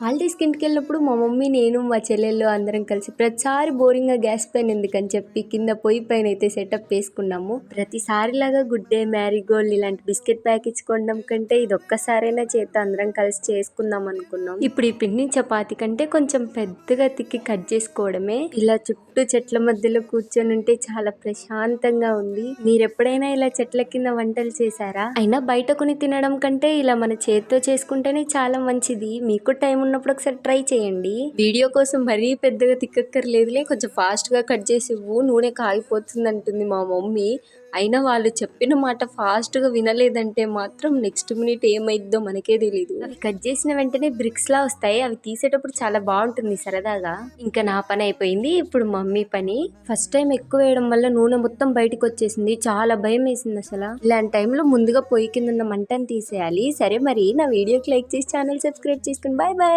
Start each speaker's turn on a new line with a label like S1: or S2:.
S1: హాలిడేస్కి ఇంటికి వెళ్ళినప్పుడు మా మమ్మీ నేను మా చెల్లెళ్ళు అందరం కలిసి ప్రతిసారి బోరింగ్గా గ్యాస్ పైన ఎందుకని చెప్పి కింద పొయ్యి పైన అయితే సెటప్ వేసుకున్నాము. ప్రతిసారిలాగా గుడ్ డే మ్యారీగోల్డ్ ఇలాంటి బిస్కెట్ ప్యాకెట్స్ కొనడం కంటే ఇది ఒక్కసారైనా చేత అందరం కలిసి చేసుకుందాం అనుకున్నాం. ఇప్పుడు ఈ పిండి చపాతి కంటే కొంచెం పెద్దగా తిక్కి కట్ చేసుకోవడమే. ఇలా చుట్టూ చెట్ల మధ్యలో కూర్చొని ఉంటే చాలా ప్రశాంతంగా ఉంది. మీరు ఎప్పుడైనా ఇలా చెట్ల కింద వంటలు చేశారా? అయినా బయట కొని తినడం కంటే ఇలా మన చేతితో చేసుకుంటేనే చాలా మంచిది. మీకు టైం ఉన్నప్పుడు ఒకసారి ట్రై చేయండి. వీడియో కోసం మరీ పెద్దగా తిక్కక్కర్లేదులే, కొంచెం ఫాస్ట్ గా కట్ చేసి ఇవ్వు, నూనె కాగిపోతుంది అంటుంది మా మమ్మీ. అయినా వాళ్ళు చెప్పిన మాట ఫాస్ట్ గా వినలేదంటే మాత్రం నెక్స్ట్ మినిట్ ఏమైద్దో మనకే తెలీదు. అవి కట్ చేసిన వెంటనే బ్రిక్స్ లా వస్తాయి. అవి తీసేటప్పుడు చాలా బాగుంటుంది సరదాగా. ఇంకా నా పని అయిపోయింది, ఇప్పుడు మమ్మీ పని. ఫస్ట్ టైం ఎక్కువ వేయడం వల్ల నూనె మొత్తం బయటకు వచ్చేసింది. చాలా భయం వేసింది అసలు. ఇలాంటి టైంలో ముందుగా పొయ్యి కింద ఉన్న మంటను తీసేయాలి. సరే మరి నా వీడియోకి లైక్ చేసి ఛానల్ సబ్స్క్రైబ్ చేసుకుని బాయ్ బాయ్.